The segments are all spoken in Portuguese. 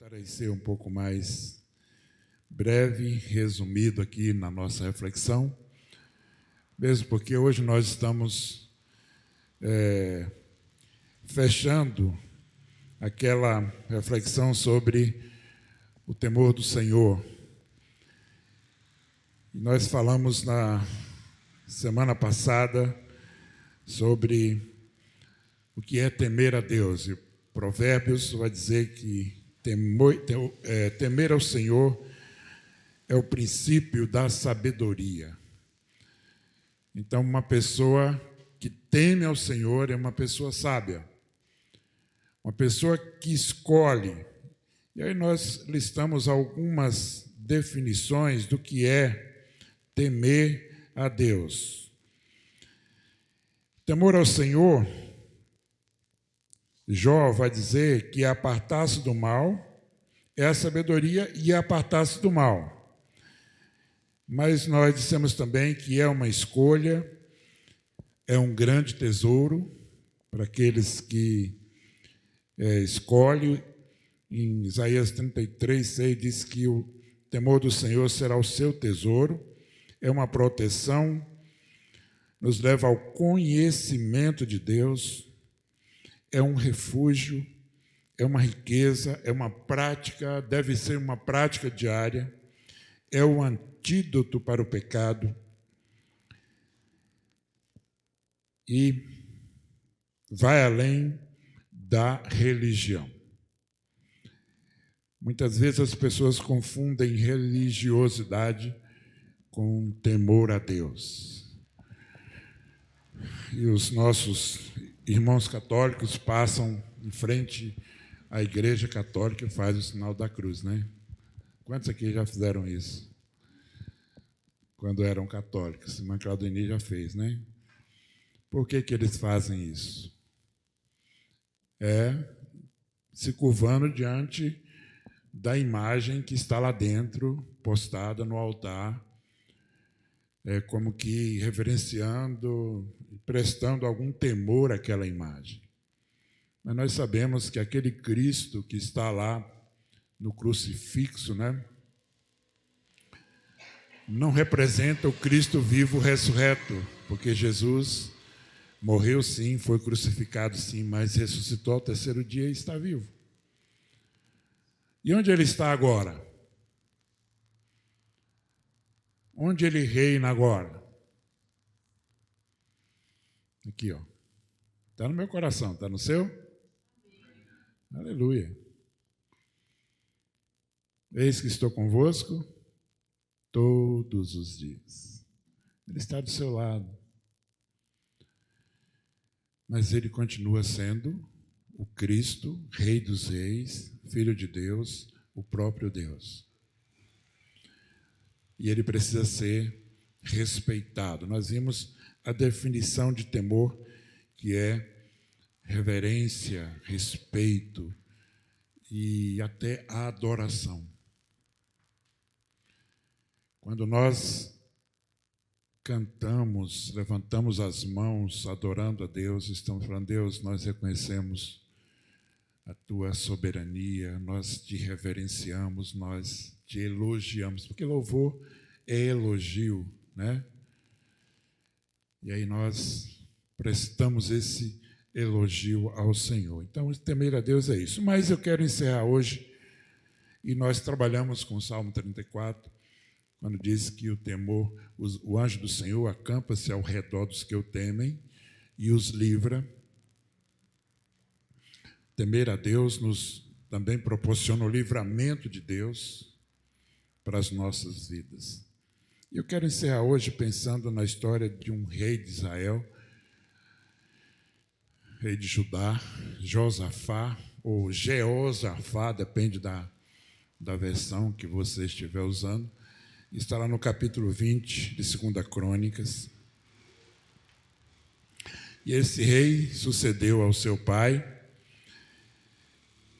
Tentarei ser um pouco mais breve, resumido aqui na nossa reflexão, mesmo porque hoje nós estamos fechando aquela reflexão sobre o temor do Senhor. E nós falamos na semana passada sobre o que é temer a Deus. E Provérbios vai dizer que temer ao Senhor é o princípio da sabedoria. Então, uma pessoa que teme ao Senhor é uma pessoa sábia, uma pessoa que escolhe. E aí nós listamos algumas definições do que é temer a Deus. Temor ao Senhor, Jó vai dizer que apartar-se do mal é a sabedoria e apartar-se do mal. Mas nós dissemos também que é uma escolha, é um grande tesouro para aqueles que escolhem. Em Isaías 33:6 diz que o temor do Senhor será o seu tesouro, é uma proteção, nos leva ao conhecimento de Deus, é um refúgio, é uma riqueza, é uma prática, deve ser uma prática diária, é o antídoto para o pecado e vai além da religião. Muitas vezes as pessoas confundem religiosidade com temor a Deus. E os nossos irmãos católicos passam em frente à igreja católica e fazem o sinal da cruz, né? Quantos aqui já fizeram isso? Quando eram católicos. Irmã Claudine já fez, né? Por que eles fazem isso? Se curvando diante da imagem que está lá dentro, postada no altar, como que reverenciando, prestando algum temor àquela imagem. Mas nós sabemos que aquele Cristo que está lá no crucifixo, né, não representa o Cristo vivo ressurreto, porque Jesus morreu sim, foi crucificado sim, mas ressuscitou ao terceiro dia e está vivo. E onde ele está agora? Onde ele reina agora? Aqui, ó. Está no meu coração, está no seu? Aleluia. Eis que estou convosco todos os dias. Ele está do seu lado. Mas ele continua sendo o Cristo, Rei dos Reis, Filho de Deus, o próprio Deus. E ele precisa ser respeitado. Nós vimos a definição de temor, que é reverência, respeito e até a adoração. Quando nós cantamos, levantamos as mãos, adorando a Deus, estamos falando: Deus, nós reconhecemos a tua soberania, nós te reverenciamos, nós te elogiamos, porque louvor é elogio, né? E aí nós prestamos esse elogio ao Senhor. Então, temer a Deus é isso. Mas eu quero encerrar hoje, e nós trabalhamos com o Salmo 34, quando diz que o temor, o anjo do Senhor acampa-se ao redor dos que o temem e os livra. Temer a Deus nos também proporciona o livramento de Deus para as nossas vidas. Eu quero encerrar hoje pensando na história de um rei de Israel, rei de Judá, Josafá, ou Jeosafá, depende da versão que você estiver usando. Está lá no capítulo 20 de 2 Crônicas. E esse rei sucedeu ao seu pai,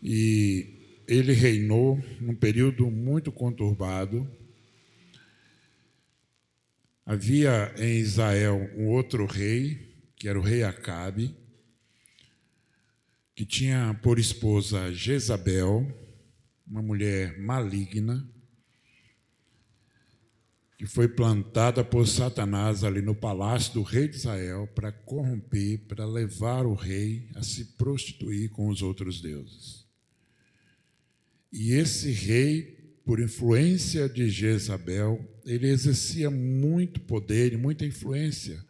e ele reinou num período muito conturbado. Havia em Israel um outro rei, que era o rei Acabe, que tinha por esposa Jezabel, uma mulher maligna, que foi plantada por Satanás ali no palácio do rei de Israel para corromper, para levar o rei a se prostituir com os outros deuses. E esse rei, por influência de Jezabel, ele exercia muito poder e muita influência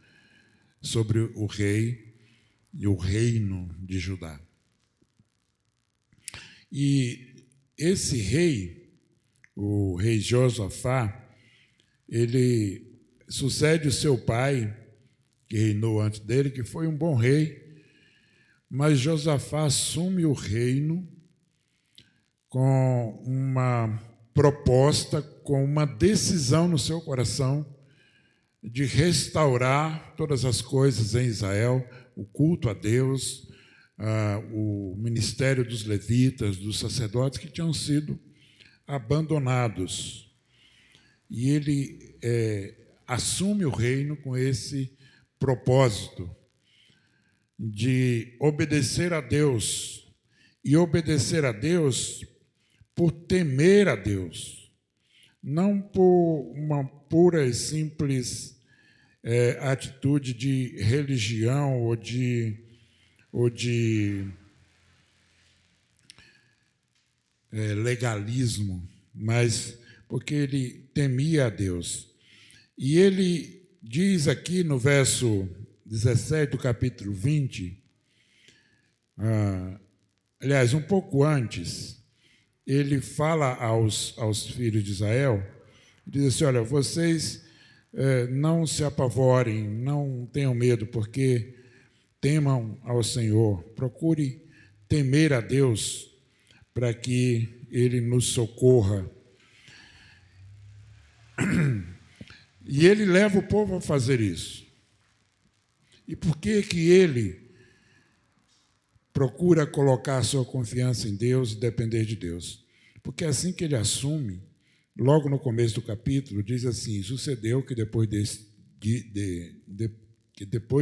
sobre o rei e o reino de Judá. E esse rei, o rei Josafá, ele sucede o seu pai, que reinou antes dele, que foi um bom rei, mas Josafá assume o reino com uma proposta, com uma decisão no seu coração de restaurar todas as coisas em Israel, o culto a Deus, o ministério dos levitas, dos sacerdotes que tinham sido abandonados. E ele assume o reino com esse propósito de obedecer a Deus, e obedecer a Deus por temer a Deus, não por uma pura e simples atitude de religião ou de legalismo, mas porque ele temia a Deus. E ele diz aqui no verso 17 do capítulo 20, aliás, um pouco antes, ele fala aos filhos de Israel, diz assim: olha, vocês não se apavorem, não tenham medo, porque temam ao Senhor, procure temer a Deus para que Ele nos socorra. E ele leva o povo a fazer isso. E por que ele procura colocar a sua confiança em Deus e depender de Deus? Porque assim que ele assume, logo no começo do capítulo, diz assim: sucedeu que depois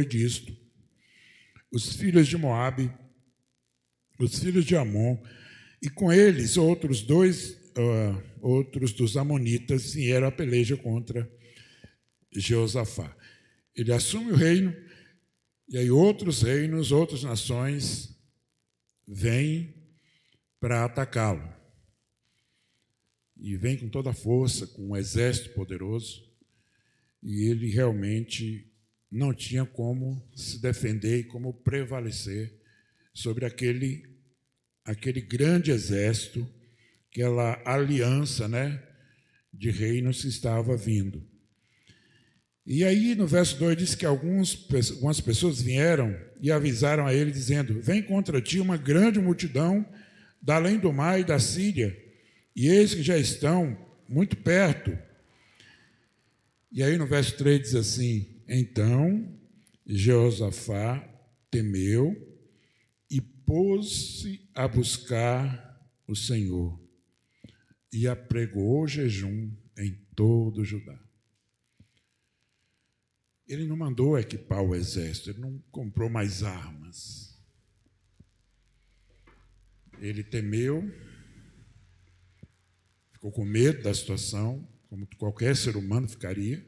disto, os filhos de Moabe, os filhos de Amon, e com eles outros dos amonitas vieram a peleja contra Josafá. Ele assume o reino, e aí outros reinos, outras nações vêm para atacá-lo. E vem com toda a força, com um exército poderoso, e ele realmente não tinha como se defender e como prevalecer sobre aquele grande exército, aquela aliança, de reinos que estava vindo. E aí, no verso 2, diz que algumas pessoas vieram e avisaram a ele, dizendo: vem contra ti uma grande multidão da além do mar e da Síria, e eis que já estão muito perto. E aí, no verso 3, diz assim: então Josafá temeu e pôs-se a buscar o Senhor, e apregou jejum em todo o Judá. Ele não mandou equipar o exército, ele não comprou mais armas. Ele temeu, ficou com medo da situação, como qualquer ser humano ficaria,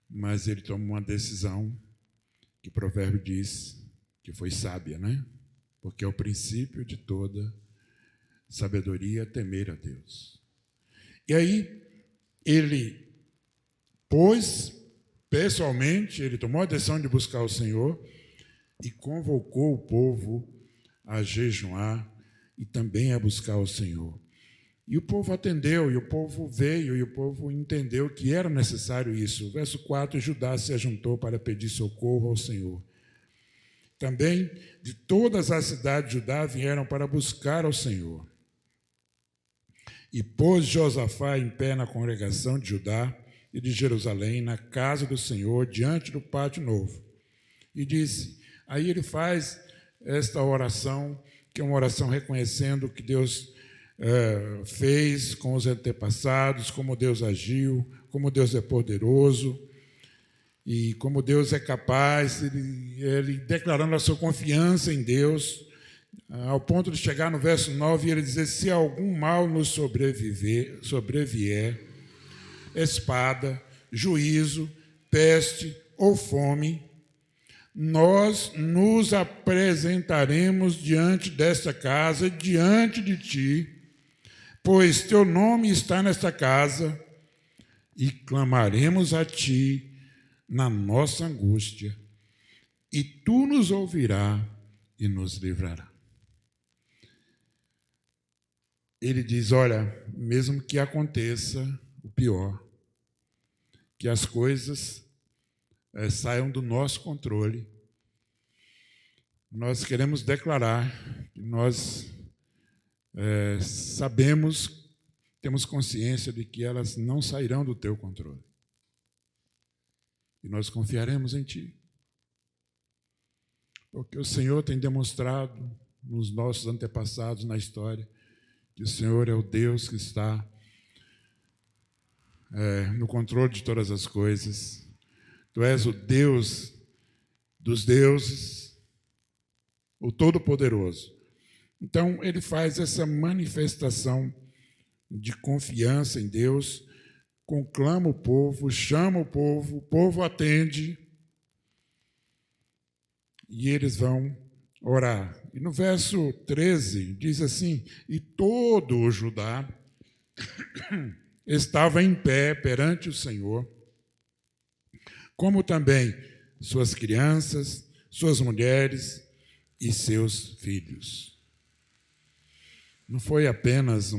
mas ele tomou uma decisão que o provérbio diz que foi sábia, Porque é o princípio de toda sabedoria temer a Deus. E aí, ele pessoalmente, ele tomou a decisão de buscar o Senhor e convocou o povo a jejuar e também a buscar o Senhor. E o povo atendeu, e o povo veio, e o povo entendeu que era necessário isso. O verso 4, Judá se ajuntou para pedir socorro ao Senhor. Também de todas as cidades de Judá vieram para buscar ao Senhor. E pôs Josafá em pé na congregação de Judá e de Jerusalém, na casa do Senhor, diante do pátio novo. E disse, aí ele faz esta oração, que é uma oração reconhecendo o que Deus fez com os antepassados, como Deus agiu, como Deus é poderoso, e como Deus é capaz, ele declarando a sua confiança em Deus, ao ponto de chegar no verso 9 e ele dizer: se algum mal nos sobrevier, espada, juízo, peste ou fome, nós nos apresentaremos diante desta casa, diante de ti, pois teu nome está nesta casa, e clamaremos a ti na nossa angústia, e tu nos ouvirás e nos livrará. Ele diz: olha, mesmo que aconteça o pior, que as coisas saiam do nosso controle, nós queremos declarar que nós sabemos, temos consciência de que elas não sairão do teu controle. E nós confiaremos em ti. Porque o Senhor tem demonstrado nos nossos antepassados na história que o Senhor é o Deus que está no controle de todas as coisas. Tu és o Deus dos deuses, o Todo-Poderoso. Então, ele faz essa manifestação de confiança em Deus, conclama o povo, chama o povo atende, e eles vão orar. E no verso 13 diz assim: e todo o Judá estava em pé perante o Senhor, como também suas crianças, suas mulheres e seus filhos. Não foi apenas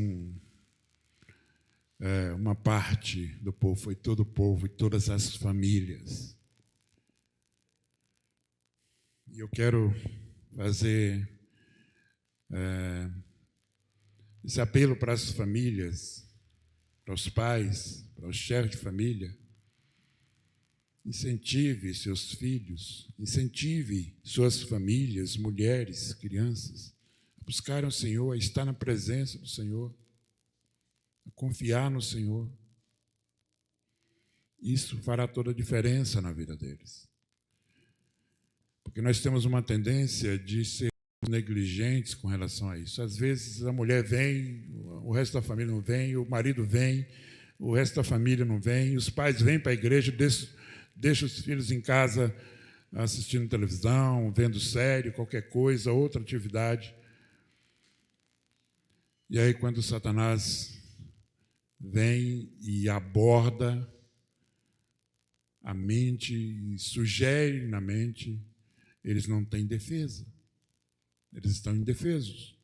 uma parte do povo, foi todo o povo e todas as famílias. E eu quero fazer esse apelo para as famílias, para os pais, para os chefes de família. Incentive seus filhos, incentive suas famílias, mulheres, crianças, a buscarem o Senhor, a estar na presença do Senhor, a confiar no Senhor. Isso fará toda a diferença na vida deles. Porque nós temos uma tendência de ser negligentes com relação a isso. Às vezes a mulher vem, o resto da família não vem, o marido vem, o resto da família não vem, os pais vêm para a igreja, deixam os filhos em casa assistindo televisão, vendo série, qualquer coisa, outra atividade. E aí, quando Satanás vem e aborda a mente, e sugere na mente, eles não têm defesa. Eles estão indefesos.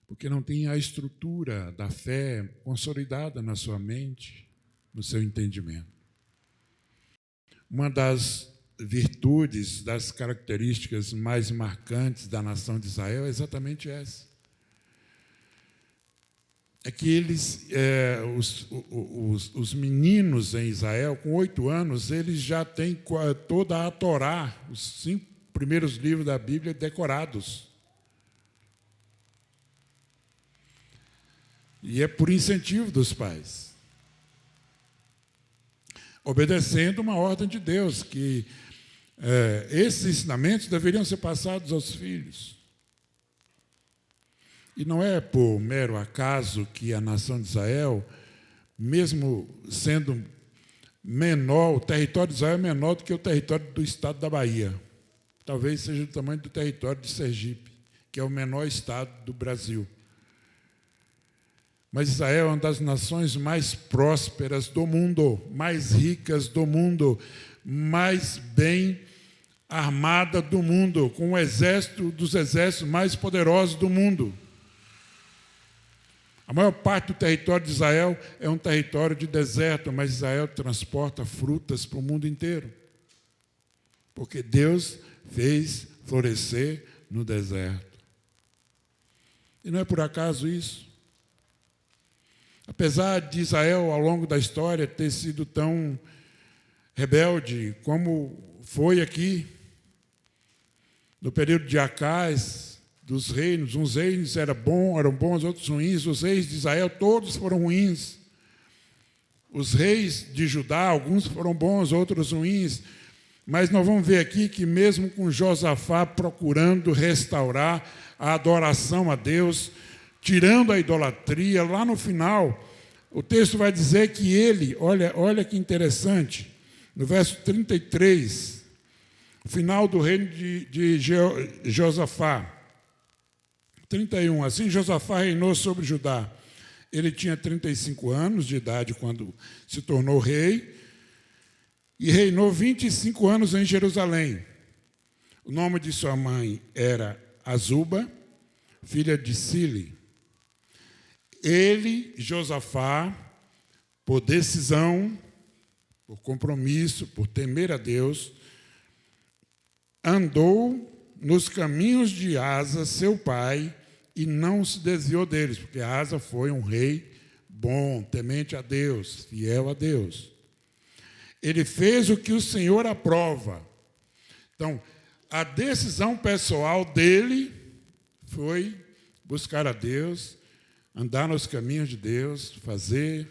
Porque não tem a estrutura da fé consolidada na sua mente, no seu entendimento. Uma das virtudes, das características mais marcantes da nação de Israel é exatamente essa. É que eles, os meninos em Israel, com 8 anos, eles já têm toda a Torá, os 5 primeiros livros da Bíblia decorados. E é por incentivo dos pais. Obedecendo uma ordem de Deus, que esses ensinamentos deveriam ser passados aos filhos. E não é por mero acaso que a nação de Israel, mesmo sendo menor, o território de Israel é menor do que o território do estado da Bahia. Talvez seja do tamanho do território de Sergipe, que é o menor estado do Brasil. Mas Israel é uma das nações mais prósperas do mundo, mais ricas do mundo, mais bem armada do mundo, com o exército dos exércitos mais poderosos do mundo. A maior parte do território de Israel é um território de deserto, mas Israel transporta frutas para o mundo inteiro. Porque Deus fez florescer no deserto. E não é por acaso isso. Apesar de Israel, ao longo da história, ter sido tão rebelde como foi aqui, no período de Acás, dos reinos, uns reinos eram bons, outros ruins. Os reis de Israel todos foram ruins. Os reis de Judá, alguns foram bons, outros ruins. Mas nós vamos ver aqui que mesmo com Josafá procurando restaurar a adoração a Deus, tirando a idolatria, lá no final, o texto vai dizer que ele, olha que interessante, no verso 33, o final do reino de Josafá, 31, assim Josafá reinou sobre Judá. Ele tinha 35 anos de idade quando se tornou rei, e reinou 25 anos em Jerusalém. O nome de sua mãe era Azuba, filha de Sili. Ele, Josafá, por decisão, por compromisso, por temer a Deus, andou nos caminhos de Asa, seu pai, e não se desviou deles, porque Asa foi um rei bom, temente a Deus, fiel a Deus. Ele fez o que o Senhor aprova. Então, a decisão pessoal dele foi buscar a Deus, andar nos caminhos de Deus, fazer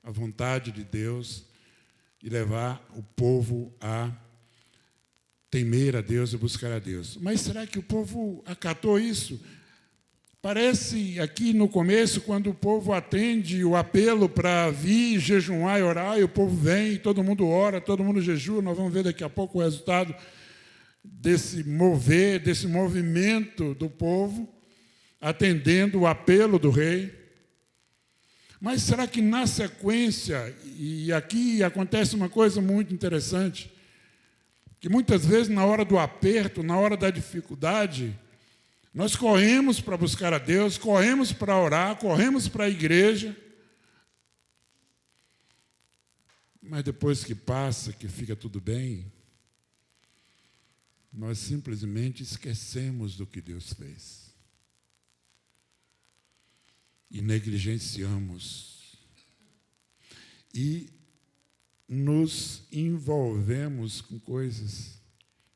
a vontade de Deus e levar o povo a temer a Deus e buscar a Deus. Mas será que o povo acatou isso? Parece aqui no começo, quando o povo atende o apelo para vir jejuar e orar, e o povo vem, todo mundo ora, todo mundo jejua, nós vamos ver daqui a pouco o resultado desse mover, desse movimento do povo, atendendo o apelo do rei. Mas será que na sequência, e aqui acontece uma coisa muito interessante, que muitas vezes na hora do aperto, na hora da dificuldade, nós corremos para buscar a Deus, corremos para orar, corremos para a igreja, mas depois que passa, que fica tudo bem, nós simplesmente esquecemos do que Deus fez. E negligenciamos. E nos envolvemos com coisas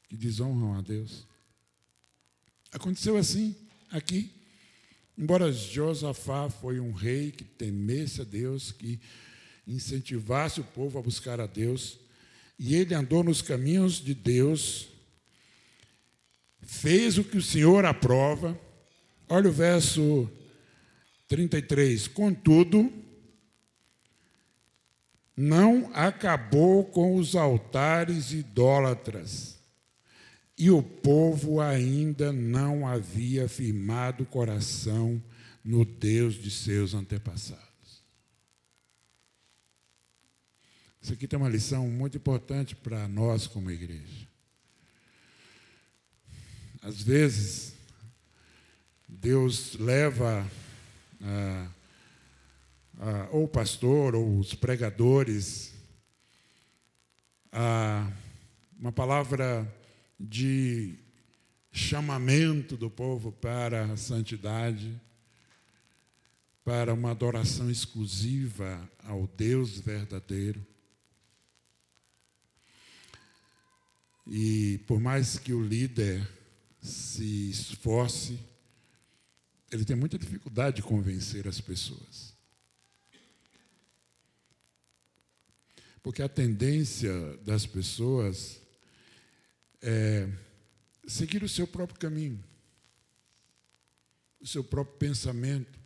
que desonram a Deus. Aconteceu assim, aqui. Embora Josafá foi um rei que temesse a Deus, que incentivasse o povo a buscar a Deus, e ele andou nos caminhos de Deus, fez o que o Senhor aprova. Olha o verso 33. Contudo, não acabou com os altares idólatras, e o povo ainda não havia firmado o coração no Deus de seus antepassados. Isso aqui tem uma lição muito importante para nós como igreja. Às vezes, Deus leva ou o pastor ou os pregadores a uma palavra de chamamento do povo para a santidade, para uma adoração exclusiva ao Deus verdadeiro. E por mais que o líder se esforce, ele tem muita dificuldade de convencer as pessoas. Porque a tendência das pessoas é seguir o seu próprio caminho, o seu próprio pensamento,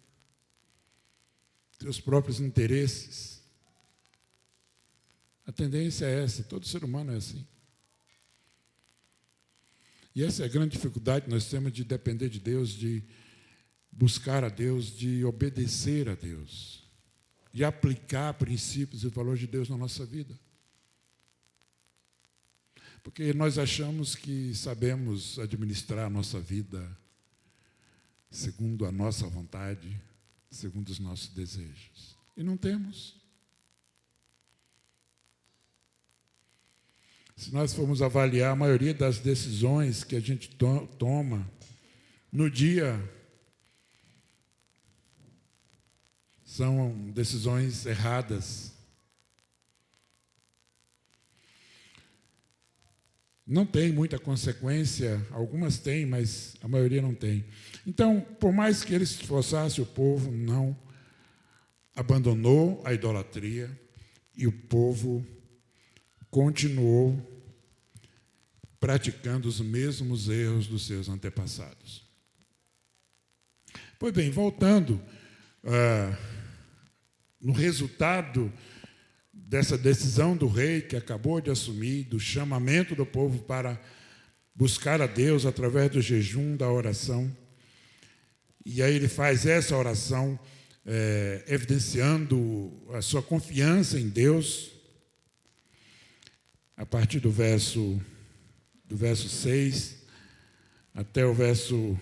seus próprios interesses. A tendência é essa, todo ser humano é assim. E essa é a grande dificuldade que nós temos de depender de Deus, de buscar a Deus, de obedecer a Deus, de aplicar princípios e valores de Deus na nossa vida. Porque nós achamos que sabemos administrar a nossa vida segundo a nossa vontade, segundo os nossos desejos. E não temos. Se nós formos avaliar a maioria das decisões que a gente toma no dia, são decisões erradas. Não tem muita consequência, algumas têm, mas a maioria não tem. Então, por mais que ele se esforçasse, o povo não abandonou a idolatria e o povo continuou praticando os mesmos erros dos seus antepassados. Pois bem, voltando no resultado dessa decisão do rei que acabou de assumir, do chamamento do povo para buscar a Deus através do jejum, da oração. E aí ele faz essa oração evidenciando a sua confiança em Deus, a partir do verso 6 até o verso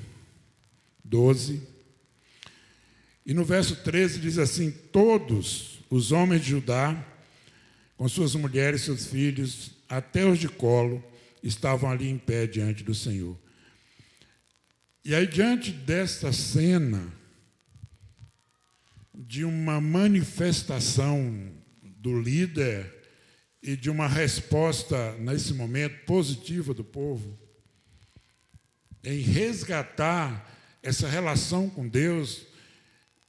12. E no verso 13 diz assim: todos os homens de Judá, com suas mulheres e seus filhos, até os de colo, estavam ali em pé diante do Senhor. E aí, diante desta cena, de uma manifestação do líder e de uma resposta, nesse momento, positiva do povo, em resgatar essa relação com Deus,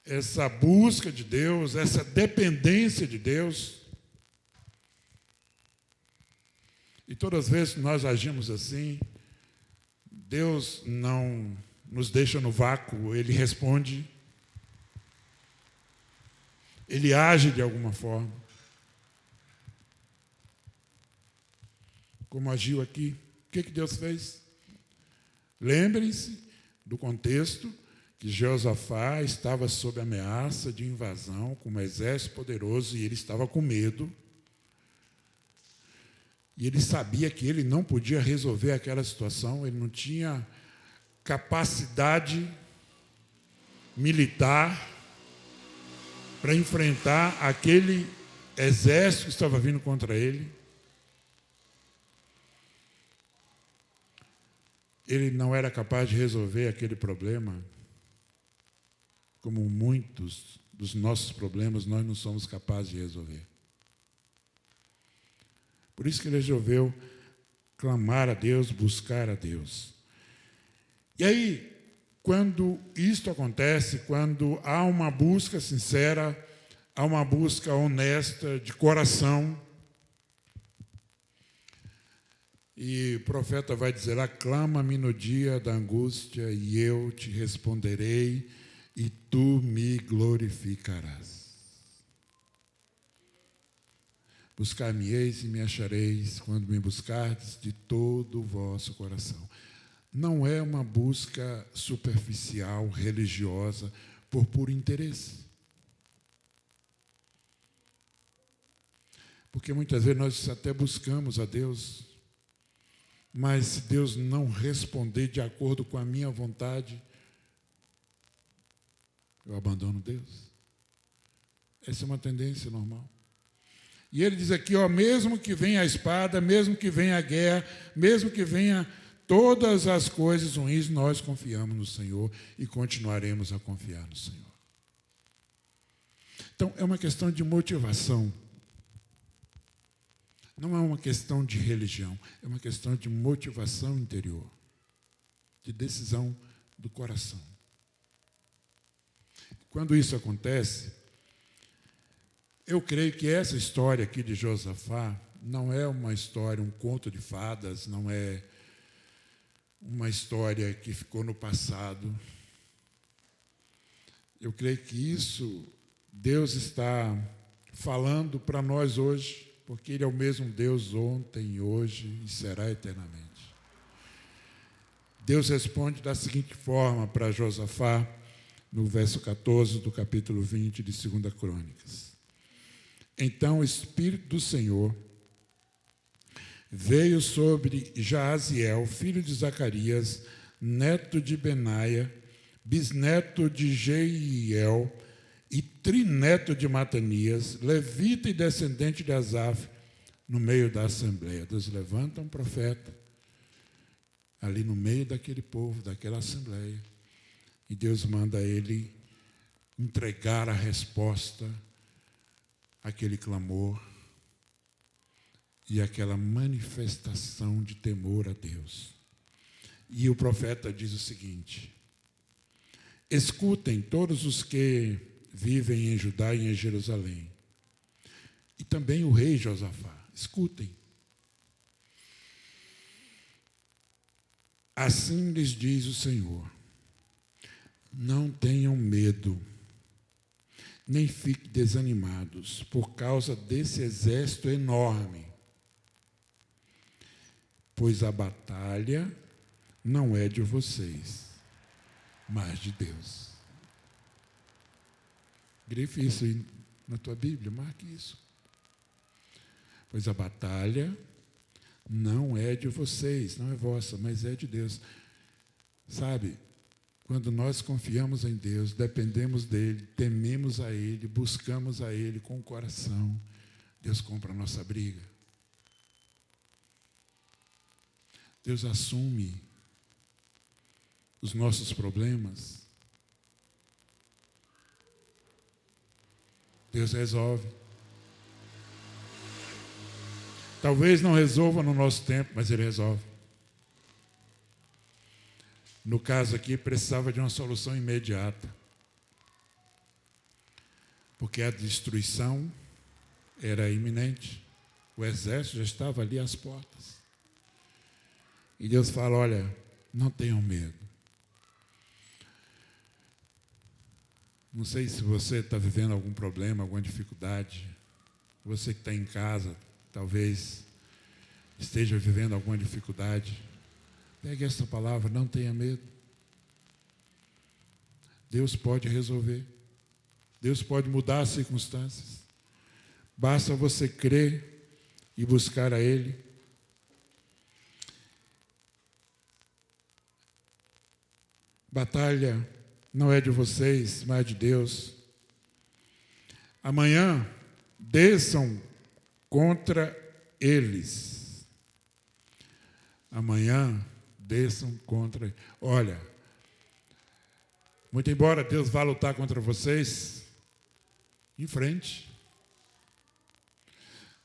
essa busca de Deus, essa dependência de Deus. E todas as vezes que nós agimos assim, Deus não nos deixa no vácuo, Ele responde, Ele age de alguma forma. Como agiu aqui. O que Deus fez? Lembrem-se do contexto que Josafá estava sob ameaça de invasão, com um exército poderoso, e ele estava com medo. E ele sabia que ele não podia resolver aquela situação, ele não tinha capacidade militar para enfrentar aquele exército que estava vindo contra ele. Ele não era capaz de resolver aquele problema, como muitos dos nossos problemas nós não somos capazes de resolver. Por isso que ele resolveu clamar a Deus, buscar a Deus. E aí, quando isto acontece, quando há uma busca sincera, há uma busca honesta, de coração, e o profeta vai dizer lá: clama-me no dia da angústia, e eu te responderei, e tu me glorificarás. Buscar-me-eis e me achareis, quando me buscardes de todo o vosso coração. Não é uma busca superficial, religiosa, por puro interesse. Porque muitas vezes nós até buscamos a Deus, mas se Deus não responder de acordo com a minha vontade, eu abandono Deus. Essa é uma tendência normal. E ele diz aqui, mesmo que venha a espada, mesmo que venha a guerra, mesmo que venha todas as coisas ruins, nós confiamos no Senhor e continuaremos a confiar no Senhor. Então, é uma questão de motivação. Não é uma questão de religião, é uma questão de motivação interior, de decisão do coração. Quando isso acontece, eu creio que essa história aqui de Josafá não é uma história, um conto de fadas, não é uma história que ficou no passado. Eu creio que isso Deus está falando para nós hoje, porque Ele é o mesmo Deus ontem, hoje e será eternamente. Deus responde da seguinte forma para Josafá, no verso 14 do capítulo 20 de 2 Crônicas. Então o Espírito do Senhor veio sobre Jaaziel, filho de Zacarias, neto de Benaia, bisneto de Jeiel e trineto de Matanias, levita e descendente de Asaf, no meio da assembleia. Deus levanta um profeta ali no meio daquele povo, daquela assembleia, e Deus manda ele entregar a resposta àquele clamor e aquela manifestação de temor a Deus. E o profeta diz o seguinte: escutem todos os que vivem em Judá e em Jerusalém, e também o rei Josafá, escutem. Assim lhes diz o Senhor: não tenham medo, nem fiquem desanimados por causa desse exército enorme, pois a batalha não é de vocês, mas de Deus. Grife isso aí na tua Bíblia, marque isso. Pois a batalha não é de vocês, não é vossa, mas é de Deus. Sabe, quando nós confiamos em Deus, dependemos dEle, tememos a Ele, buscamos a Ele com o coração, Deus compra a nossa briga. Deus assume os nossos problemas. Deus resolve. Talvez não resolva no nosso tempo, mas Ele resolve. No caso aqui, precisava de uma solução imediata. Porque a destruição era iminente. O exército já estava ali às portas. E Deus fala: olha, não tenham medo. Não sei se você está vivendo algum problema, alguma dificuldade. Você que está em casa, talvez esteja vivendo alguma dificuldade. Pegue essa palavra, não tenha medo. Deus pode resolver. Deus pode mudar as circunstâncias. Basta você crer e buscar a Ele. Batalha não é de vocês, mas de Deus. Amanhã, desçam contra eles. Amanhã, desçam contra eles. Olha, muito embora Deus vá lutar contra vocês, em frente.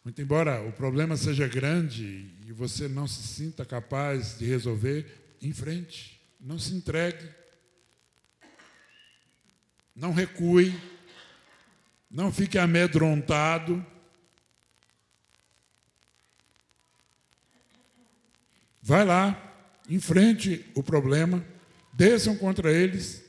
Muito embora o problema seja grande e você não se sinta capaz de resolver, em frente. Não se entregue. Não recue. Não fique amedrontado. Vai lá, enfrente o problema, desçam contra eles.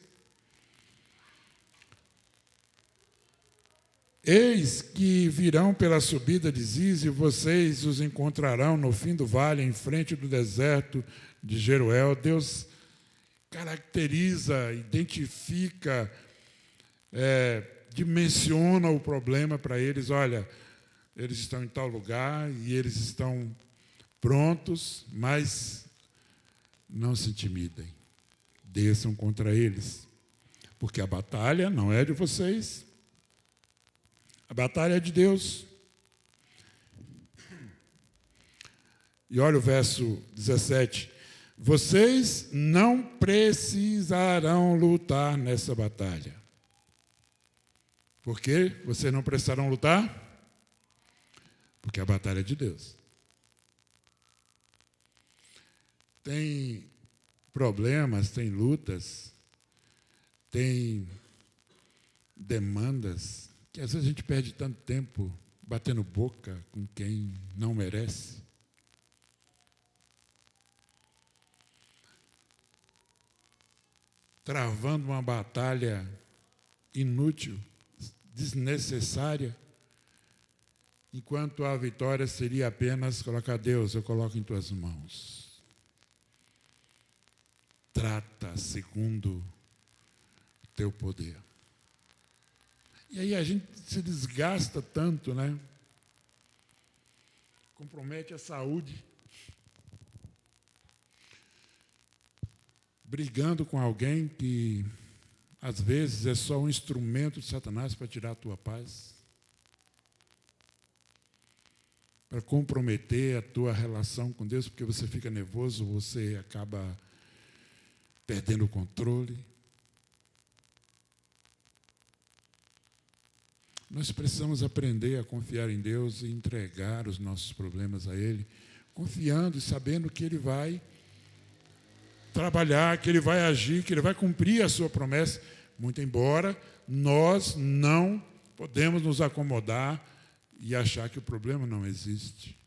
Eis que virão pela subida de Ziz, e vocês os encontrarão no fim do vale, em frente do deserto de Jeruel. Deus caracteriza, identifica, dimensiona o problema para eles. Olha, eles estão em tal lugar e eles estão prontos, mas não se intimidem. Desçam contra eles, porque a batalha não é de vocês. A batalha é de Deus. E olha o verso 17. Vocês não precisarão lutar nessa batalha. Por quê? Vocês não precisarão lutar? Porque a batalha é de Deus. Tem problemas, tem lutas, tem demandas, que às vezes a gente perde tanto tempo batendo boca com quem não merece. Travando uma batalha inútil, desnecessária, enquanto a vitória seria apenas colocar: Deus, eu coloco em tuas mãos. Trata segundo o teu poder. E aí a gente se desgasta tanto, né? Compromete a saúde. Brigando com alguém que, às vezes, é só um instrumento de Satanás para tirar a tua paz. Para comprometer a tua relação com Deus, porque você fica nervoso, você acaba perdendo o controle. Nós precisamos aprender a confiar em Deus e entregar os nossos problemas a Ele, confiando e sabendo que Ele vai trabalhar, que Ele vai agir, que Ele vai cumprir a sua promessa, muito embora nós não podemos nos acomodar e achar que o problema não existe.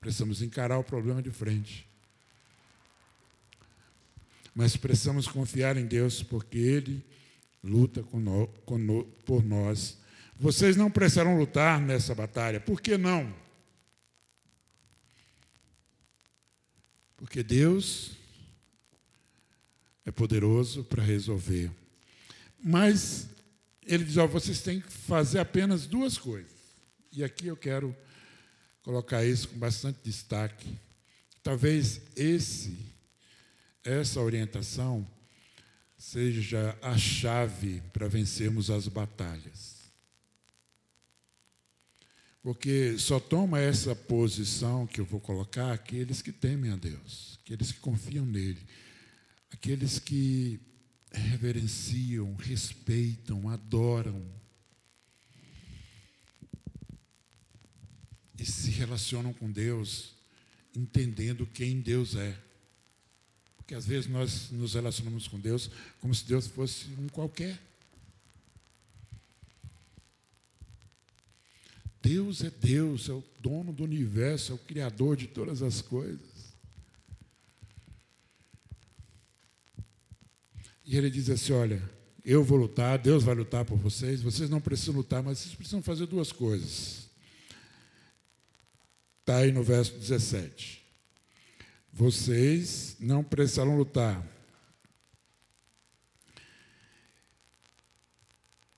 Precisamos encarar o problema de frente. mas precisamos confiar em Deus, porque Ele luta por nós. Vocês não precisarão lutar nessa batalha. Por que não? Porque Deus é poderoso para resolver. Mas Ele diz, vocês têm que fazer apenas duas coisas. E aqui eu quero colocar isso com bastante destaque. Talvez essa orientação seja a chave para vencermos as batalhas. Porque só toma essa posição que eu vou colocar aqueles que temem a Deus, aqueles que confiam nele, aqueles que reverenciam, respeitam, adoram e se relacionam com Deus, entendendo quem Deus é. Porque às vezes nós nos relacionamos com Deus como se Deus fosse um qualquer. Deus, é o dono do universo, é o criador de todas as coisas. E ele diz assim, olha, eu vou lutar, Deus vai lutar por vocês não precisam lutar, mas vocês precisam fazer duas coisas. Está aí no verso 17. Vocês não precisarão lutar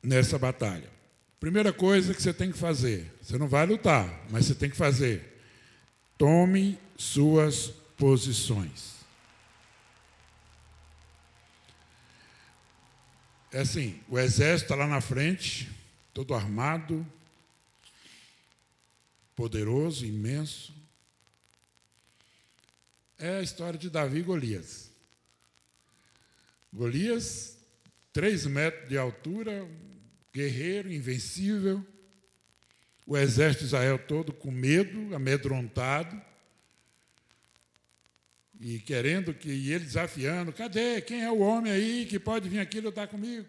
nessa batalha. Primeira coisa que você tem que fazer, você não vai lutar, mas você tem que fazer. Tome suas posições. É assim, o exército está lá na frente, todo armado, poderoso, imenso. É a história de Davi e Golias. Golias, 3 metros de altura, guerreiro, invencível. O exército de Israel todo com medo, amedrontado. E querendo e ele desafiando, cadê? Quem é o homem aí que pode vir aqui lutar comigo?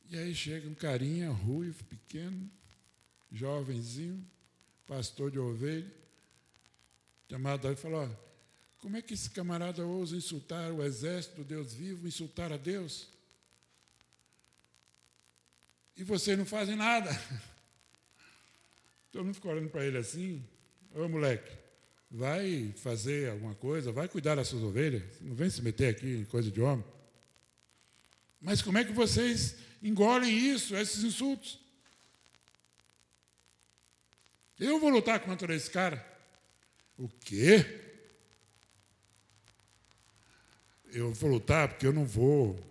E aí chega um carinha ruivo, pequeno, jovenzinho, pastor de ovelha, chamado Davi e falou, como é que esse camarada ousa insultar o exército do Deus vivo, insultar a Deus? E vocês não fazem nada. Todo mundo ficou olhando para ele assim, ô moleque, vai fazer alguma coisa, vai cuidar das suas ovelhas, não vem se meter aqui em coisa de homem. Mas como é que vocês engolem isso, esses insultos? Eu vou lutar contra esse cara. O quê? Eu vou lutar porque eu não vou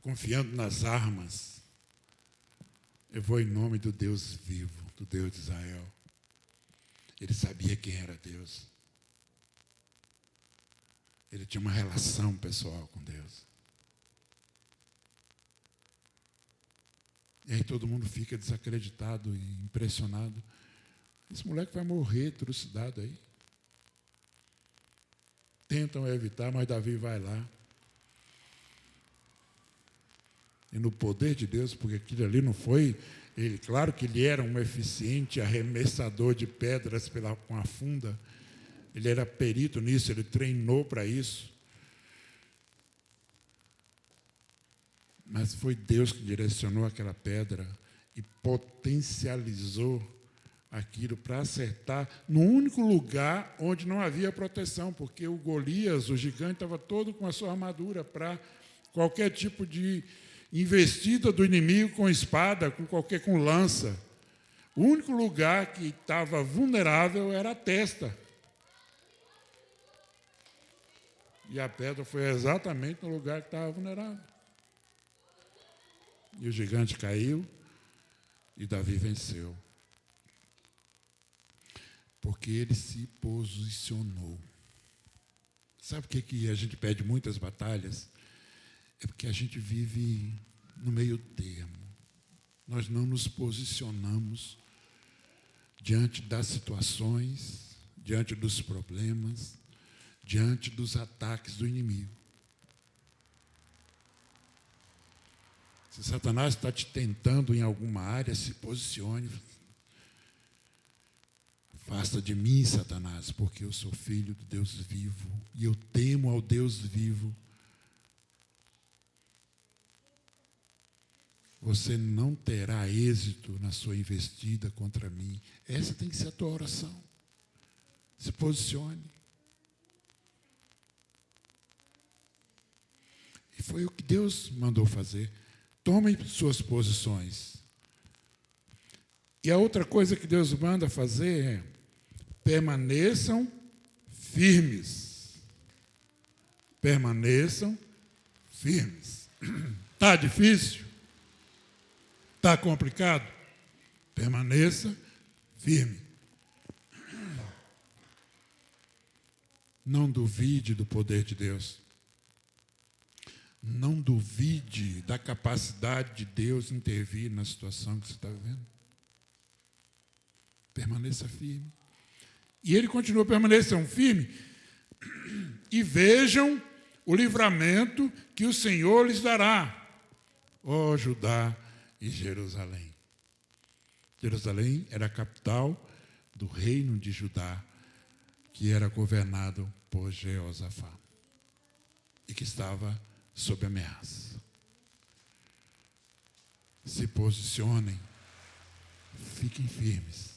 confiando nas armas. Eu vou em nome do Deus vivo, do Deus de Israel. Ele sabia quem era Deus. Ele tinha uma relação pessoal com Deus. E aí todo mundo fica desacreditado e impressionado. Esse moleque vai morrer trucidado aí. Tentam evitar, mas Davi vai lá. E no poder de Deus, porque aquilo ali não foi... Ele, claro que ele era um eficiente arremessador de pedras com a funda. Ele era perito nisso, ele treinou para isso. Mas foi Deus que direcionou aquela pedra e potencializou aquilo para acertar no único lugar onde não havia proteção, porque o Golias, o gigante, estava todo com a sua armadura para qualquer tipo de investida do inimigo com espada, com lança. O único lugar que estava vulnerável era a testa. E a pedra foi exatamente no lugar que estava vulnerável. E o gigante caiu e Davi venceu. Porque ele se posicionou. Sabe o que a gente perde muitas batalhas? É porque a gente vive no meio termo. Nós não nos posicionamos diante das situações, diante dos problemas, diante dos ataques do inimigo. Se Satanás está te tentando em alguma área, se posicione. Afasta de mim, Satanás, porque eu sou filho do Deus vivo e eu temo ao Deus vivo. Você não terá êxito na sua investida contra mim. Essa tem que ser a tua oração. Se posicione. E foi o que Deus mandou fazer. Tomem suas posições. E a outra coisa que Deus manda fazer é: permaneçam firmes. Permaneçam firmes. Está difícil? Está complicado? Permaneça firme. Não duvide do poder de Deus. Não duvide da capacidade de Deus intervir na situação que você está vivendo. Permaneça firme. E ele continua: permaneçam firmes e vejam o livramento que o Senhor lhes dará, ó Judá e Jerusalém. Jerusalém era a capital do reino de Judá, que era governado por Jeosafá e que estava sob ameaça. Se posicionem, fiquem firmes,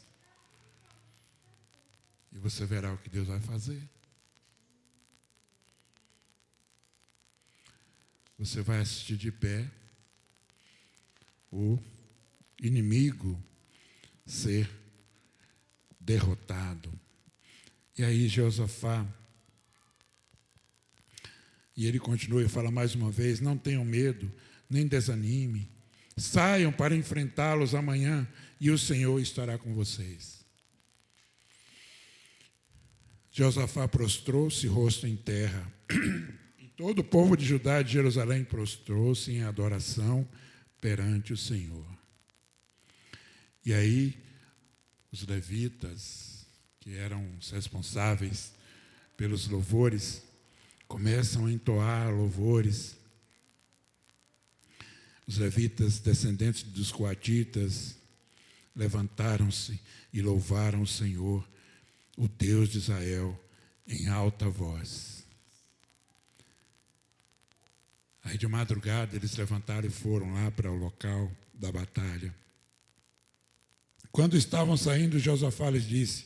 e você verá o que Deus vai fazer. Você vai assistir de pé o inimigo ser derrotado. E aí Jeosafá, e ele continua e fala mais uma vez: não tenham medo, nem desanime. Saiam para enfrentá-los amanhã e o Senhor estará com vocês. Jeosafá prostrou-se, rosto em terra. E todo o povo de Judá e de Jerusalém prostrou-se em adoração perante o Senhor. E aí, os levitas, que eram os responsáveis pelos louvores, começam a entoar louvores. Os levitas, descendentes dos coatitas, levantaram-se e louvaram o Senhor, o Deus de Israel, em alta voz. Aí de madrugada eles levantaram e foram lá para o local da batalha. Quando estavam saindo, Josafá lhes disse: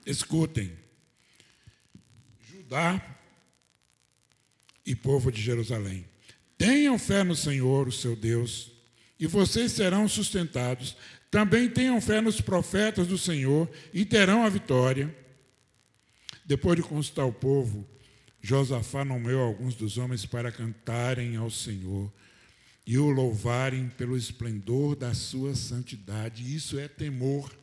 escutem, Judá e povo de Jerusalém, tenham fé no Senhor, o seu Deus, e vocês serão sustentados. Também tenham fé nos profetas do Senhor e terão a vitória. Depois de consultar o povo, Josafá nomeou alguns dos homens para cantarem ao Senhor e o louvarem pelo esplendor da sua santidade. Isso é temor,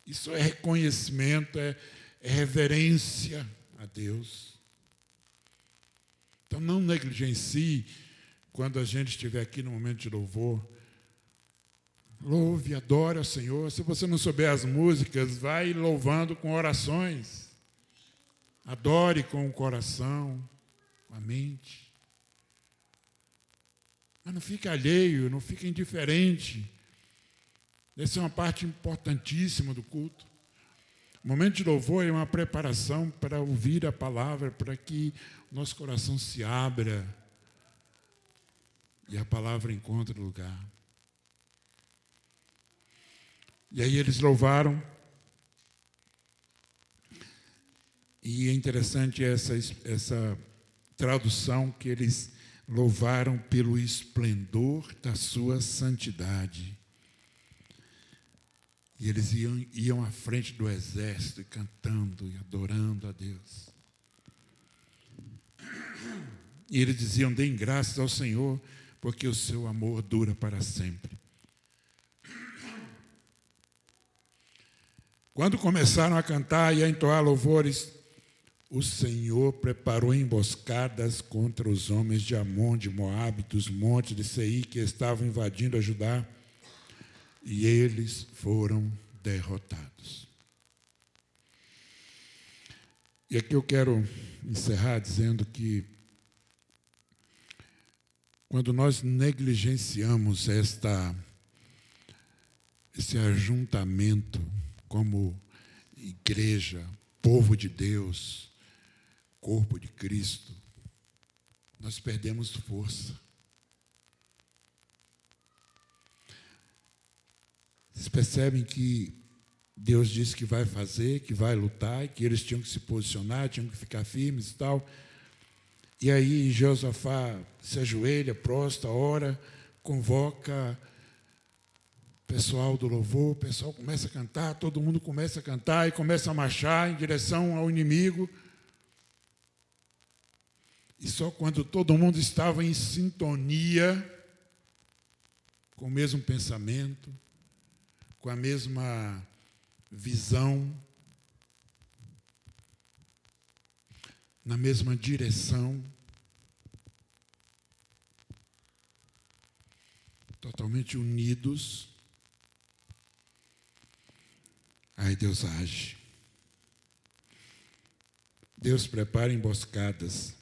isso é reconhecimento, é reverência a Deus. Então não negligencie quando a gente estiver aqui no momento de louvor. Louve, adore ao Senhor. Se você não souber as músicas, vai louvando com orações. Adore com o coração, com a mente. Mas não fique alheio, não fique indiferente. Essa é uma parte importantíssima do culto. O momento de louvor é uma preparação para ouvir a palavra, para que o nosso coração se abra e a palavra encontre lugar. E aí eles louvaram. E é interessante essa tradução, que eles louvaram pelo esplendor da sua santidade. E eles iam à frente do exército, cantando e adorando a Deus. E eles diziam: deem graças ao Senhor, porque o seu amor dura para sempre. Quando começaram a cantar e a entoar louvores, o Senhor preparou emboscadas contra os homens de Amon, de Moabe, dos montes de Seir, que estavam invadindo a Judá, e eles foram derrotados. E aqui eu quero encerrar dizendo que quando nós negligenciamos esse ajuntamento como igreja, povo de Deus, corpo de Cristo, nós perdemos força. Vocês percebem que Deus disse que vai fazer, que vai lutar, que eles tinham que se posicionar, tinham que ficar firmes e tal. E aí Josafá se ajoelha, prostra, ora, convoca o pessoal do louvor, o pessoal começa a cantar, todo mundo começa a cantar e começa a marchar em direção ao inimigo. E só quando todo mundo estava em sintonia, com o mesmo pensamento, com a mesma visão, na mesma direção, totalmente unidos, aí Deus age. Deus prepara emboscadas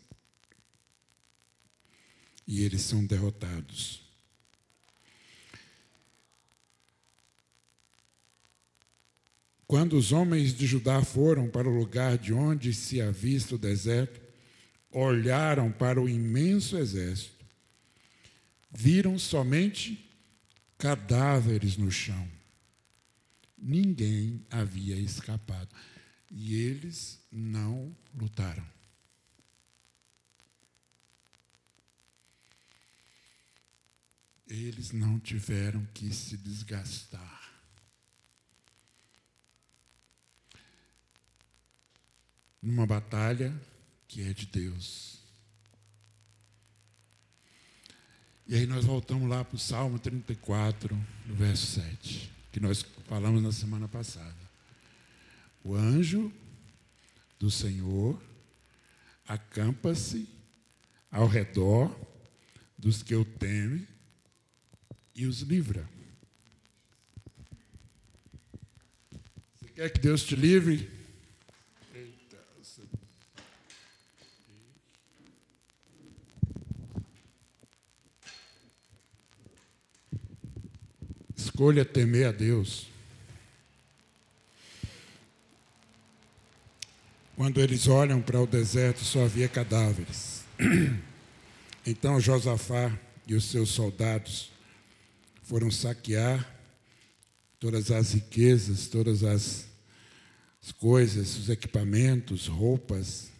e eles são derrotados. Quando os homens de Judá foram para o lugar de onde se avista o deserto, olharam para o imenso exército, viram somente cadáveres no chão. Ninguém havia escapado. E eles não lutaram. Eles não tiveram que se desgastar. Numa batalha que é de Deus. E aí nós voltamos lá para o Salmo 34, no verso 7, que nós falamos na semana passada. O anjo do Senhor acampa-se ao redor dos que o temem e os livra. Você quer que Deus te livre? Escolha temer a Deus. Quando eles olham para o deserto, só havia cadáveres. Então Josafá e os seus soldados foram saquear todas as riquezas, todas as coisas, os equipamentos, roupas,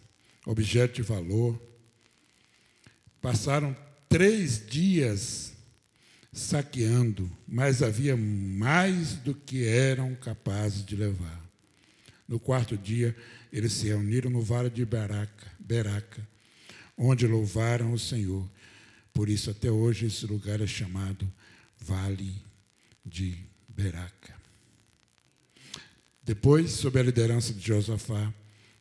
objetos de valor. Passaram 3 dias saqueando, mas havia mais do que eram capazes de levar. No 4º dia, eles se reuniram no vale de Beraca, onde louvaram o Senhor. Por isso, até hoje, esse lugar é chamado Vale de Beraca. Depois, sob a liderança de Josafá,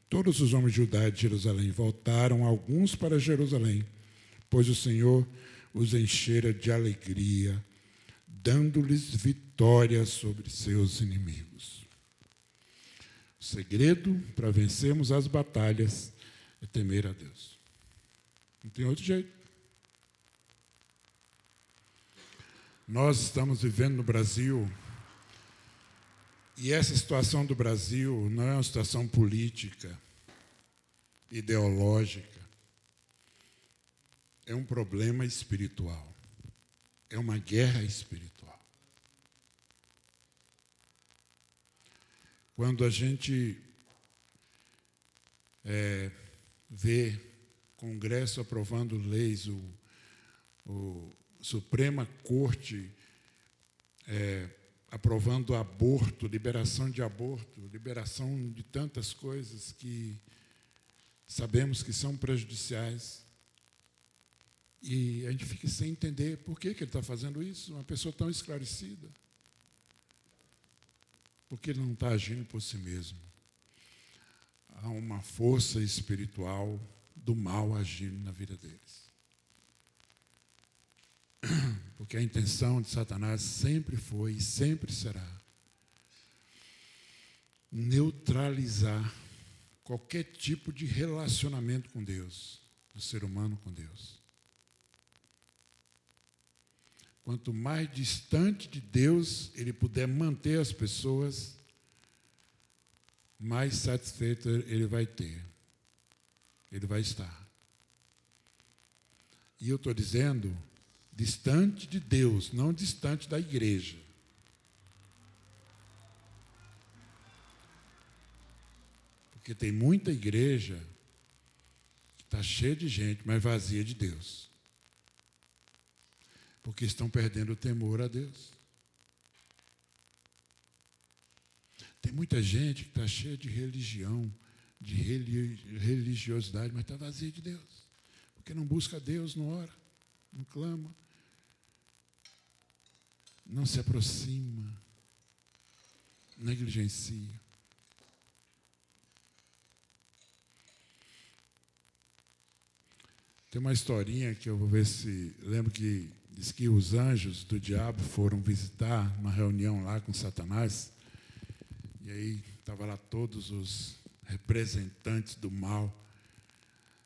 todos os homens de Judá e de Jerusalém voltaram, alguns para Jerusalém, pois o Senhor os enchera de alegria, dando-lhes vitória sobre seus inimigos. O segredo para vencermos as batalhas é temer a Deus. Não tem outro jeito. Nós estamos vivendo no Brasil, e essa situação do Brasil não é uma situação política, ideológica. É um problema espiritual. É uma guerra espiritual. Quando a gente vê Congresso aprovando leis, o Suprema Corte aprovando aborto, liberação de aborto, liberação de tantas coisas que sabemos que são prejudiciais. E a gente fica sem entender por que ele está fazendo isso, uma pessoa tão esclarecida. Porque ele não está agindo por si mesmo. Há uma força espiritual do mal agindo na vida deles. Porque a intenção de Satanás sempre foi e sempre será neutralizar qualquer tipo de relacionamento com Deus, do ser humano com Deus. Quanto mais distante de Deus ele puder manter as pessoas, mais satisfeito ele vai ter. Ele vai estar. E eu estou dizendo, distante de Deus, não distante da igreja. Porque tem muita igreja que está cheia de gente, mas vazia de Deus. Porque estão perdendo o temor a Deus. Tem muita gente que está cheia de religião, de religiosidade, mas está vazia de Deus. Porque não busca Deus, não ora, não clama, não se aproxima, negligencia. Tem uma historinha que eu vou ver se... Lembro que diz que os anjos do diabo foram visitar uma reunião lá com Satanás. E aí estavam lá todos os representantes do mal.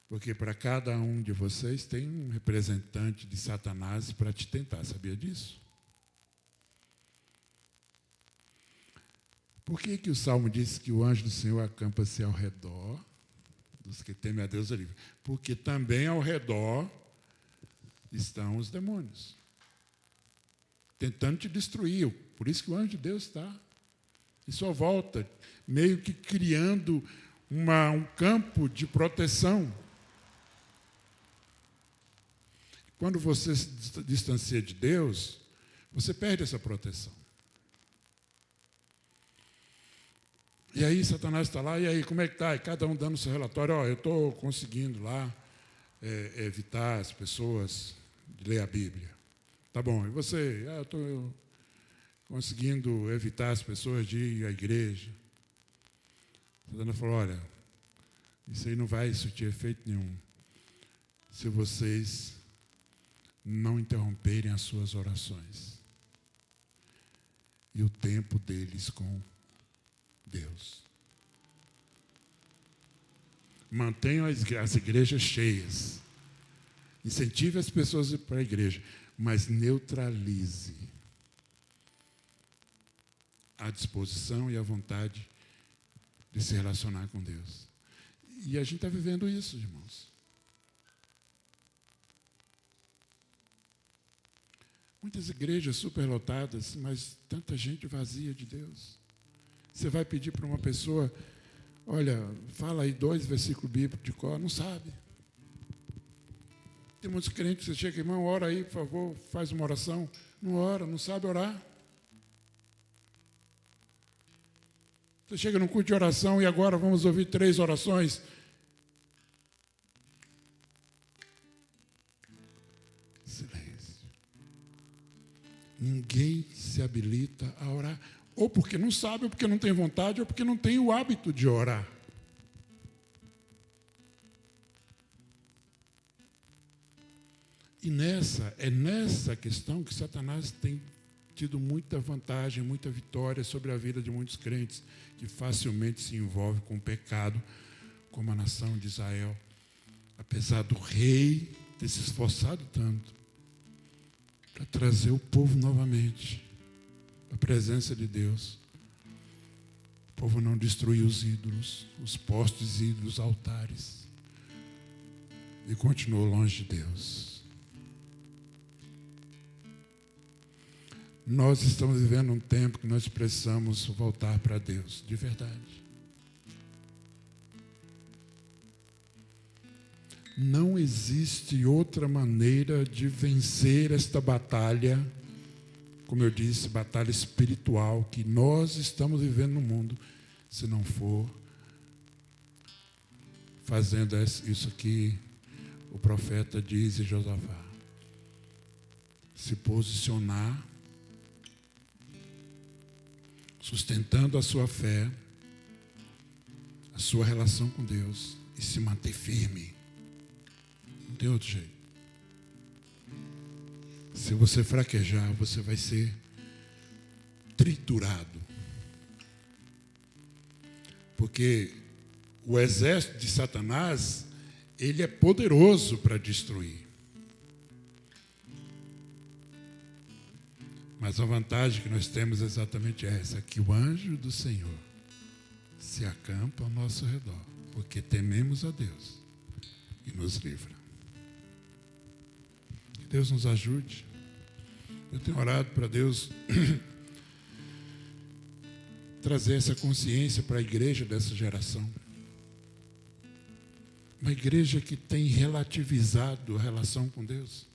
Porque para cada um de vocês tem um representante de Satanás para te tentar. Sabia disso? Por que o Salmo diz que o anjo do Senhor acampa-se ao redor dos que temem a Deus livre? Porque também ao redor estão os demônios, tentando te destruir. Por isso que o anjo de Deus está em sua volta, meio que criando um campo de proteção. Quando você se distancia de Deus, você perde essa proteção. E aí Satanás está lá, e aí como é que está? E cada um dando o seu relatório. Eu estou conseguindo lá evitar as pessoas de ler a Bíblia. Tá bom, e você? Eu estou conseguindo evitar as pessoas de ir à igreja. Satanás falou, olha, isso aí não vai surtir efeito nenhum se vocês não interromperem as suas orações e o tempo deles com Deus. Mantenham as igrejas cheias. Incentive as pessoas a ir para a igreja, mas neutralize a disposição e a vontade de se relacionar com Deus. E a gente está vivendo isso, irmãos. Muitas igrejas superlotadas, mas tanta gente vazia de Deus. Você vai pedir para uma pessoa, olha, fala aí 2 versículos bíblicos de cor, não sabe. Tem muitos crentes que você chega, irmão, ora aí, por favor, faz uma oração. Não ora, não sabe orar. Você chega num culto de oração e agora vamos ouvir 3 orações. Silêncio. Ninguém se habilita a orar. Ou porque não sabe, ou porque não tem vontade, ou porque não tem o hábito de orar. E é nessa questão que Satanás tem tido muita vantagem, muita vitória sobre a vida de muitos crentes, que facilmente se envolvem com o pecado, como a nação de Israel. Apesar do rei ter se esforçado tanto para trazer o povo novamente à presença de Deus, o povo não destruiu os ídolos, os postes ídolos, altares, e continuou longe de Deus. Nós estamos vivendo um tempo que nós precisamos voltar para Deus, de verdade. Não existe outra maneira de vencer esta batalha, como eu disse, batalha espiritual que nós estamos vivendo no mundo, se não for fazendo isso que o profeta diz em Josafá. Se posicionar, sustentando a sua fé, a sua relação com Deus e se manter firme. Não tem outro jeito. Se você fraquejar, você vai ser triturado. Porque o exército de Satanás, ele é poderoso para destruir. Mas a vantagem que nós temos é exatamente essa, que o anjo do Senhor se acampa ao nosso redor, porque tememos a Deus e nos livra. Que Deus nos ajude. Eu tenho orado para Deus trazer essa consciência para a igreja dessa geração. Uma igreja que tem relativizado a relação com Deus.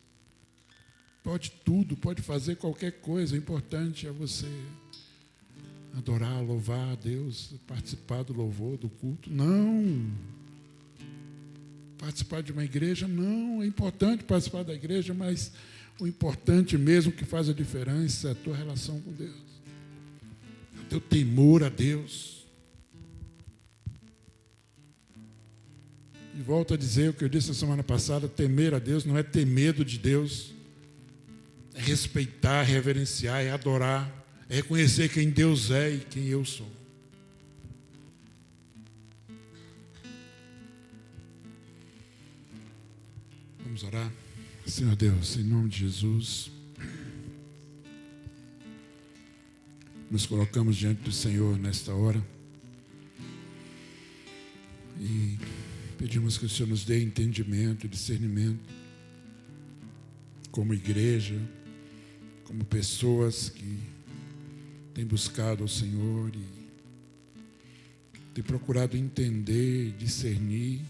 Pode tudo, pode fazer qualquer coisa. O importante é você adorar, louvar a Deus, participar do louvor, do culto. Não. Participar de uma igreja, não. É importante participar da igreja, mas o importante mesmo que faz a diferença é a tua relação com Deus. É o teu temor a Deus. E volto a dizer o que eu disse na semana passada: temer a Deus não é ter medo de Deus. É respeitar, reverenciar, é adorar, é reconhecer quem Deus é e quem eu sou. Vamos orar? Senhor Deus, em nome de Jesus, nos colocamos diante do Senhor nesta hora e pedimos que o Senhor nos dê entendimento e discernimento como igreja, como pessoas que têm buscado ao Senhor e têm procurado entender e discernir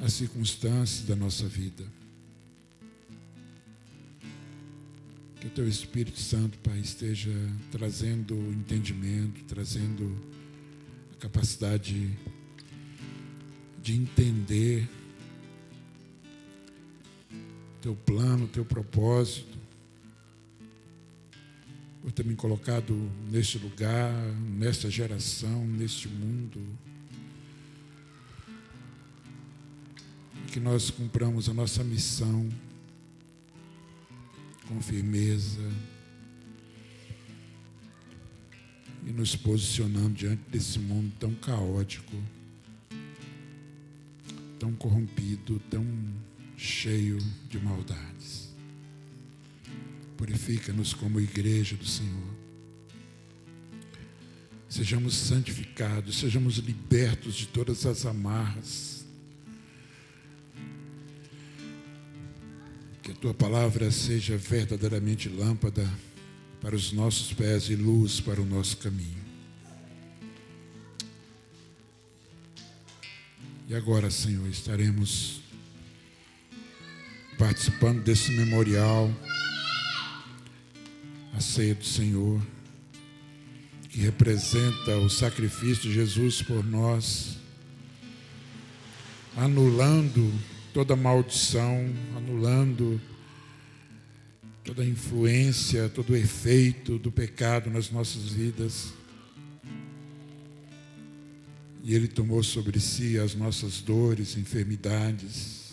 as circunstâncias da nossa vida. Que o Teu Espírito Santo, Pai, esteja trazendo entendimento, trazendo a capacidade de entender Teu plano, Teu propósito, por ter me colocado neste lugar, nesta geração, neste mundo. E que nós cumpramos a nossa missão com firmeza e nos posicionando diante desse mundo tão caótico, tão corrompido, tão cheio de maldades. Purifica-nos como igreja do Senhor. Sejamos santificados, sejamos libertos de todas as amarras. Que a Tua palavra seja verdadeiramente lâmpada para os nossos pés e luz para o nosso caminho. E agora, Senhor, estaremos participando desse memorial, a ceia do Senhor, que representa o sacrifício de Jesus por nós, anulando toda maldição, anulando toda influência, todo efeito do pecado nas nossas vidas. E Ele tomou sobre si as nossas dores, enfermidades.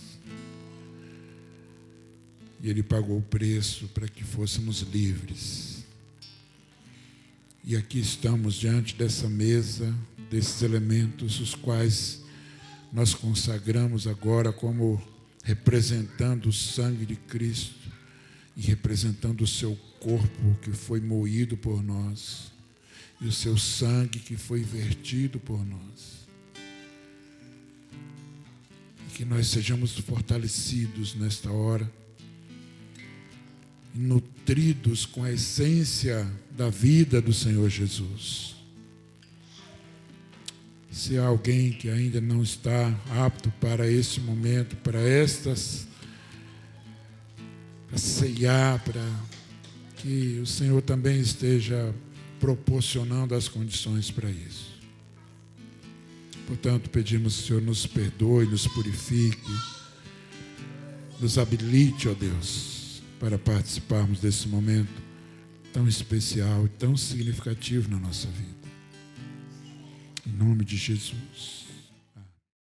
E Ele pagou o preço para que fôssemos livres. E aqui estamos diante dessa mesa, desses elementos, os quais nós consagramos agora como representando o sangue de Cristo e representando o seu corpo que foi moído por nós e o seu sangue que foi vertido por nós. E que nós sejamos fortalecidos nesta hora, nutridos com a essência da vida do Senhor Jesus. Se há alguém que ainda não está apto para esse momento, para ceiar, para que o Senhor também esteja proporcionando as condições para isso. Portanto, pedimos que o Senhor nos perdoe, nos purifique, nos habilite, ó Deus, para participarmos desse momento tão especial e tão significativo na nossa vida. Em nome de Jesus.